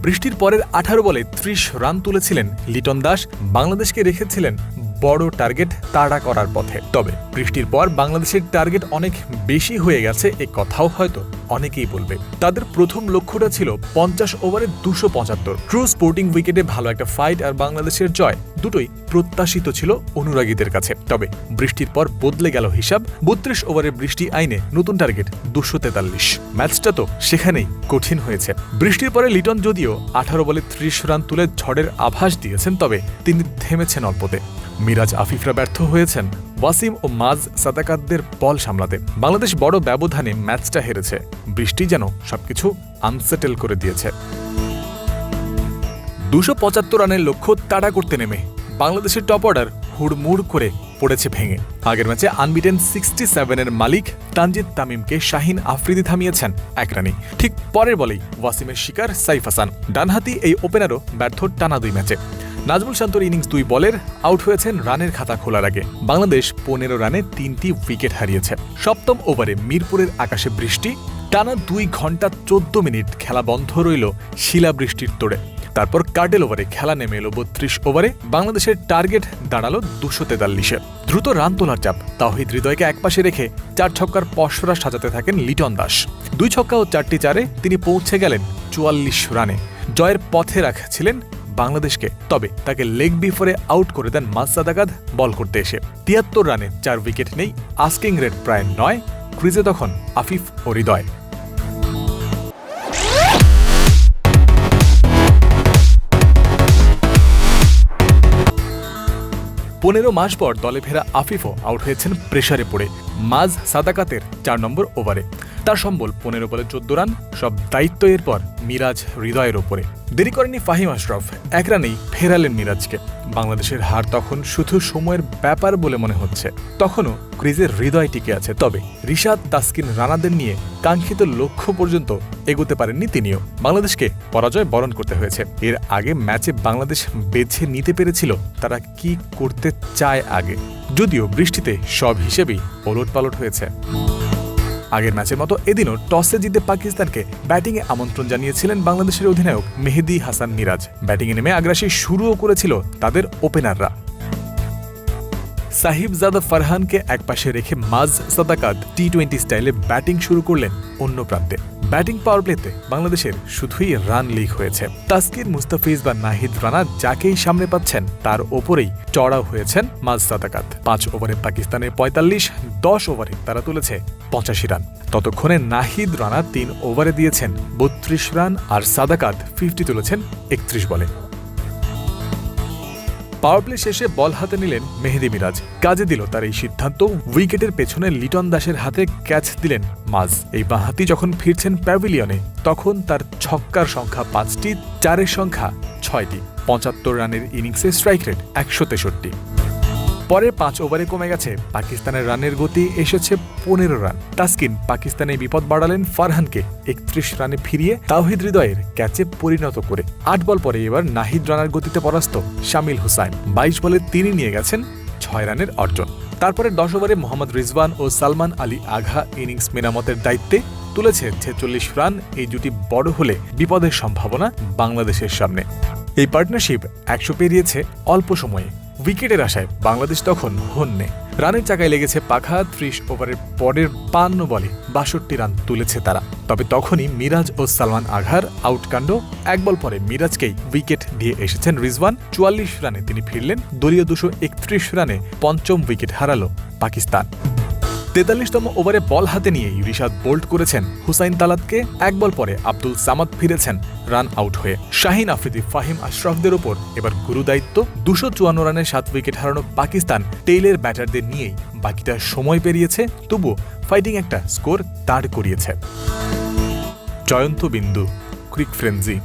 বৃষ্টির পরের 18 বলে 30 রান তুলেছিলেন লিটন দাস, বাংলাদেশকে রেখেছিলেন বড় টার্গেট তাড়া করার পথে। তবে বৃষ্টির পর বাংলাদেশের টার্গেট অনেক বেশি হয়ে গেছে এ কথাও হয়তো অনেকেই বলবে। তাদের প্রথম লক্ষ্যটা ছিল 50 ওভারে 275। ট্রু স্পোর্টিং উইকেটে ভালো একটা ফাইট আর বাংলাদেশের জয় দুটোই প্রত্যাশিত ছিল অনুরাগীদের কাছে। তবে বৃষ্টির পর বদলে গেল হিসাব। 32 ওভারের বৃষ্টি আইনে নতুন টার্গেট 243। ম্যাচটা তো সেখানেই কঠিন হয়েছে। বৃষ্টির পরে লিটন যদিও 18 বলে 30 রান তুলে ঝড়ের আভাস দিয়েছেন, তবে তিনি থেমেছেন অল্পতে। মিরাজ আফিফরা ব্যর্থ হয়েছেন ওয়াসিম ও মাজ সাদাকাতদের বল সামলাতে। বাংলাদেশ বড় ব্যবধানে ম্যাচটা হেরেছে। বৃষ্টি যেন সবকিছু আনসেটেল করে দিয়েছে। 275 রানের লক্ষ্য তাড়া করতে নেমে বাংলাদেশের টপ অর্ডার হুড়মুড় করে পড়েছে ভেঙে। আগের ম্যাচে আনবিটেন 67-এর মালিক তানজিদ তামিমকে শাহিন আফ্রিদি থামিয়েছেন 1 রানে। ঠিক পরের বলেই ওয়াসিমের শিকার সাইফ হাসান। ডানহাতি এই ওপেনারও ব্যর্থ টানা 2 ম্যাচে। নাজমুল শান্তর ইনিংস 2 বলের আউট হয়েছেন রানের খাতা খোলার আগে। বাংলাদেশ 15 রানে 3টি উইকেট হারিয়েছে। 7ম ওভারে মিরপুরের আকাশে বৃষ্টি। টানা 2 ঘন্টা 14 মিনিট খেলা বন্ধ রইল শিলাবৃষ্টির তোড়ে। তারপর কার্ডেল ওভারে খেলা নেমে এলো 32 ওভারে। বাংলাদেশের টার্গেট দাঁড়ালো 243-এ। দ্রুত রান তোলার চাপ। তাওহিদ হৃদয়কে একপাশে রেখে 4 ছক্কার পসরা সাজাতে থাকেন লিটন দাস। 2 ছক্কা ও 4টি চারে তিনি পৌঁছে গেলেন 44 রানে। জয়ের পথে রাখছিলেন বাংলাদেশকে। তবে তাকে লেগ বিফোরে আউট করে দেন মাজ সাদাকাত বল করতে এসে। 73 রানে 4 উইকেট নেই। আস্কিং রেট প্রায় 9। ক্রিজে তখন আফিফ ও হৃদয়। 15 মাস পর দলে ফেরা আফিফও আউট হয়েছেন প্রেসারে পড়ে মাজ সাদাকাতের 4 নম্বর ওভারে। তার সম্বল 15 বলে 14 রান। সব দায়িত্ব এরপর মিরাজ হৃদয়ের ওপরে। দেরি করেনি ফাহিম আশরাফ, 1 রানেই ফেরালেন মিরাজকে। বাংলাদেশের হার তখন শুধু সময়ের ব্যাপার বলে মনে হচ্ছে। তখনও ক্রিজের হৃদয় টিকে আছে। তবে রিশাদ তাসকিন রানাদের নিয়ে কাঙ্ক্ষিত লক্ষ্য পর্যন্ত এগোতে পারেননি তিনিও। বাংলাদেশকে পরাজয় বরণ করতে হয়েছে। এর আগে ম্যাচে বাংলাদেশ বেছে নিতে পেরেছিল তারা কি করতে চায় আগে। যদিও বৃষ্টিতে সব হিসেবেই ওলটপালট হয়েছে। আগের ম্যাচের মতো এদিনও টসে জিতে পাকিস্তানকে ব্যাটিংয়ে আমন্ত্রণ জানিয়েছিলেন বাংলাদেশের অধিনায়ক মেহেদী হাসান মিরাজ। ব্যাটিংয়ে নেমে আগ্রাসী শুরুও করেছিল তাদের ওপেনাররা। সাহিবজাদা ফারহানকে একপাশে রেখে মাজ সাদাকাত টি-20 স্টাইলে ব্যাটিং শুরু করলেন অন্য প্রান্তে। ব্যাটিং পাওয়ার প্লেতে বাংলাদেশের শুধুই রান লিক হয়েছে। তাসকিন, মুস্তাফিজ বা নাহিদ রানা যাকেই সামনে পাচ্ছেন তার ওপরেই চড়াও হয়েছেন মাজ সাদাকাত। 5 ওভারে পাকিস্তানের 45, 10 ওভারে তারা তুলেছে 85 রান। ততক্ষণে নাহিদ রানা 3 ওভারে দিয়েছেন 32 রান আর সাদাকাত 50 তুলেছেন 31 বলে। পাওয়ার প্লে শেষে বল হাতে নিলেন মেহেদী মিরাজ। কাজে দিল তার এই সিদ্ধান্ত। উইকেটের পেছনে লিটন দাসের হাতে ক্যাচ দিলেন মাজ। এই বাঁহাতি যখন ফিরছেন প্যাভিলিয়নে তখন তার ছক্কার সংখ্যা 5টি, চারের সংখ্যা 6টি। 75 রানের ইনিংসে স্ট্রাইক রেট 163। পরে 5 ওভারে কমে গেছে পাকিস্তানের রানের গতি, এসেছে 15 রান। তাসকিন পাকিস্তানে বিপদ বাড়ালেন ফারহানকে 31 রানে ফিরিয়ে তাওহিদ হৃদয়ের ক্যাচে পরিণত করে। 8 বল পরে এবার নাহিদ রানার গতিতে পরাস্ত শামিল হুসাইন। 22 বলে তিনি নিয়ে গেছেন 6 রানের অর্জন। তারপরে 10 ওভারে মোহাম্মদ রিজওয়ান ও সালমান আলী আঘা ইনিংস মেরামতের দায়িত্বে তুলেছে 46 রান। এই জুটি বড় হলে বিপদের সম্ভাবনা বাংলাদেশের সামনে। এই পার্টনারশিপ 100 পেরিয়েছে অল্প সময়ে। উইকেটের আশায় বাংলাদেশ তখন হন্যে। রানের চাকায় লেগেছে পাখা। 30 ওভারের পরের 52 বলে 62 রান তুলেছে তারা। তবে তখনই মিরাজ ও সালমান আঘার আউটকাণ্ড। 1 বল পরে মিরাজকেই উইকেট দিয়ে এসেছেন রিজওয়ান। 44 রানে তিনি ফিরলেন। দলীয় 231 রানে 5ম উইকেট হারালো পাকিস্তান। 43তম ওভারে বল হাতে নিয়ে রিশাদ বোল্ড করেছেন হুসাইন তালাতকে। 1 বল পরে আব্দুল সামাদ ফিরেছেন রান আউট হয়ে। শাহিন আফ্রিদি, ফাহিম আশরাফদের ওপর এবার গুরু দায়িত্ব। 254 রানে 7 উইকেট হারানো পাকিস্তান টেইলের ব্যাটারদের নিয়েই বাকিটা সময় পেরিয়েছে। তবুও ফাইটিং একটা স্কোর দাঁড় করিয়েছে। জয়ন্ত বিন্দু, ক্রিক ফ্রেঞ্জি।